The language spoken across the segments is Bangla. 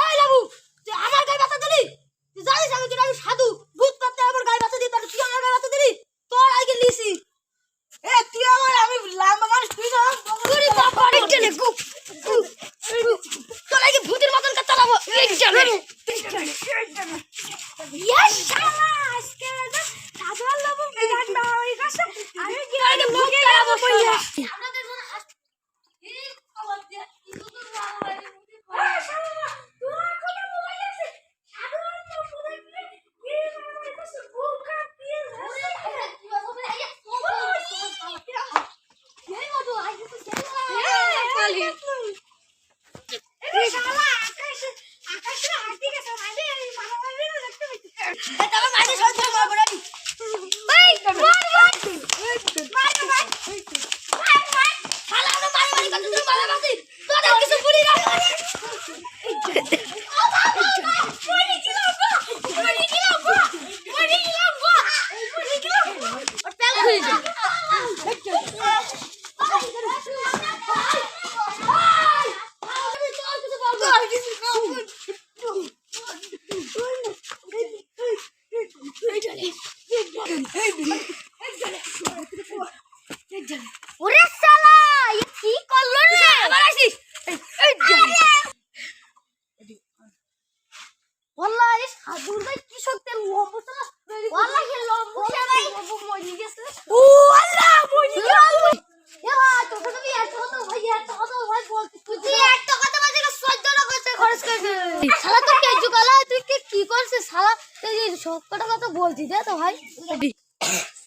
এই লাবু তুই আমার গায়ে বাতা দিলি তুই জানিস আমি কি আমি সাধু ভূত পাতে আমার গায়ে বাতা দিই তাহলে তুই আমার গায়ে বাতা দিলি তোর আগে লিসি এ তুই আমার আমি লাম্বা মানুষ তুই না তুই বাবা চলে গু তোর আগে ভূতের মতন কা চালাবো এই চলে ইয়েস শালা আজকে না সাধু লাবু বিরাট না হই গেছে আমি কি আগে মুখ চালাবো কইয়া আমাদের মনে হাস এই খবর দিয়া তুই তো মারা ওরে শালা এ কি করলো রে আবার আসিস ওয়াল্লাহি সাধুর ভাই কি শক্তি লম্বু শালা ওয়াল্লাহি লম্বু ভাই লম্বু মরে গেছে ও আল্লাহ মরে গেল এ ভাই তোকে তো এত কথা ভাই বলছিস তুই এত কথা বাজে 14 টাকা খরচ করেছিস শালা তো কেজু গলা তুই কি করছিস শালা তুই 70 টাকা তো বলছিস দে তো ভাই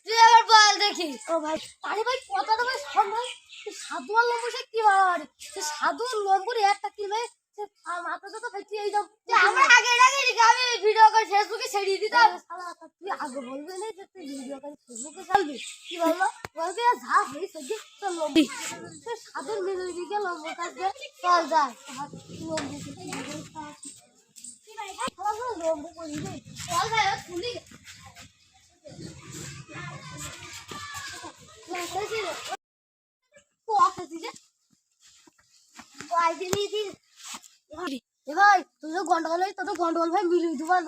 তুই আবার বল দেখি ও ভাই আরে ভাই কথাটা ভাই শোন ভাই সাধু আর লম্বু সে কি আর সাধু লম্বুর একটা কি ভাই মাথা তো ফেটি এই দাও আমরা আগে আমি ভিডিও করে ফেসবুকে ছেড়ে দিতে হবে শালা তুই আগে বলবি না যে তুই ভিডিও করে ফেসবুকে ছাড়বি কি বলবো বলবি যা হই সত্যি তো লম্বু তুই সাধুর মিলে দিকে লম্বু কাছে চল যা লম্বু কি ভাই শালা লম্বু করি রে চল ভাই খুলি ভাই তুই গন্ডগোল তো গন্ডগোল ভাই মিলিয়ে দুবার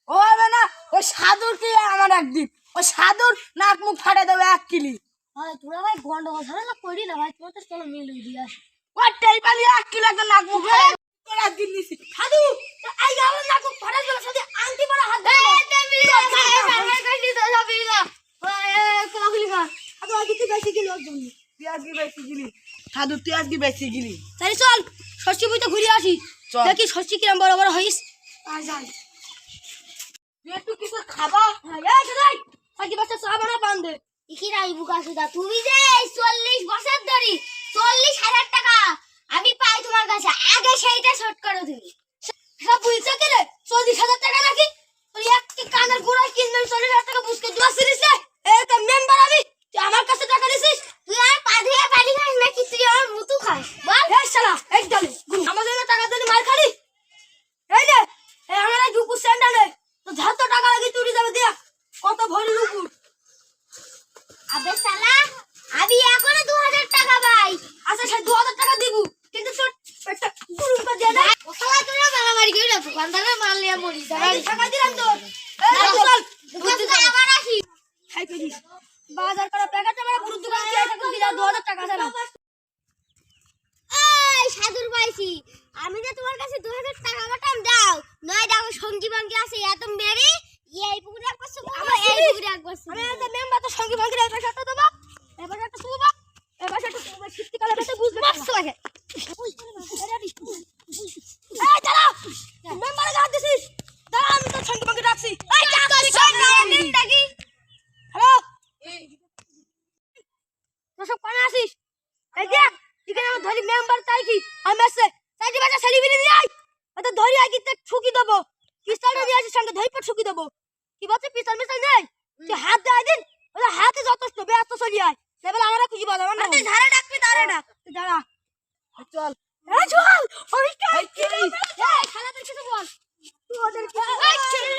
ও হবে না ওই সাধুর কি আমার একদিন ওই সাধুর নাক মুখ ফাটে দেবে 1 কিলি ভাই তোরা ভাই গন্ডগোল ঝামেলা করি না ভাই তোর তো চলো মিলিয়ে দিয়ে আসি ওটাই পালি 1 কিলো একটা নাক মুখ ফাটে তোর একদিন নিছি সাধু আই আমার নাক মুখ ফাটে গেল সাথে আংটি পরা হাত দে সাধু তুই আজকে বেশি গেলি তাই চল ষষ্ঠী পুজো ঘুরে আসি দেখি ষষ্ঠী কিরম বড় বড় হইস একটু কিছু খাবা তুমি যে 40 বছর ধরে 40,000 টাকা আমি পাই তোমার কাছে আগে সেইটা শর্ট করো তুমি সব বুঝছো কি রে 40,000 টাকা নাকি তুই একটি কানের গোড়া কিনবে 40,000 টাকা বুঝকে দোয়া সিরিজ এটা মেম্বার আমি তুই আমার কাছে টাকা দিছিস তুই আর পাধিয়া পালি খাস নাকি তুই আমার মুতু খাস বল এই শালা একদম আমাদের টাকা দিলি মার খালি এই রে এই আমার দুপুর স্যান্ডালে তো যত টাকা লাগি তুই যাবে দেখ কত ভরি লুকুর আবে শালা আমি এখনো 2000 টাকা ভাই আচ্ছা সে 2000 টাকা দিব কিন্তু তোর একটা গুরু করে দে না ও শালা তুই মারামারি কইরা দোকানদারে মাল লিয়া মরি টাকা দিলাম তো এই চল আবার আসি খাই কইছিস বাজার করা প্যাকেট আমরা গুরু দোকান দিয়ে টাকা দিলা 2000 টাকা জানা এই সাধুর ভাইছি আমি যে তোমার কাছে 2000 টাকা মাটাম দাও নয় দাও সঙ্গী ভাঙ্গি আছে এত মেরে এই পুকুরে এক বছর আমার এই পুকুরে এক বছর আমি তো মেম্বার তো সঙ্গী ভাঙ্গি এই পয়সাটা দেব এবার একটা শুবা এবার একটা শুবা শীতকালে বেশি বুঝবে মস্ত লাগে এই দাঁড়া মেম্বার গাছ দিছিস দাঁড়া আমি তো সঙ্গী ভাঙ্গি রাখছি এই তো সঙ্গী ডাকি হ্যালো তো সব কোন আসিস এই দেখ এখানে আমার ধরি মেম্বার তাই কি আমি এসে সাইডে বাজা সেলিব্রিটি নিয়ে আই এটা ধরি আই কিতে ঠুকি দেব পিস্তলটা নিয়ে আসিস সঙ্গে ধরি পর ঠুকি দেব কি বলছিস পিস্তল মিস্তল নেই তুই হাত দে আই দিন ওটা হাতে যথেষ্ট ব্যস্ত চলি আয় এবার আমরা খুশি বাজাবো না তুই ধারে ডাকবি ধারে ডাক তুই দাঁড়া চল এই চল ওই কাই কি এই খেলাতে কিছু বল তুই ওদের কি এই ছেড়ে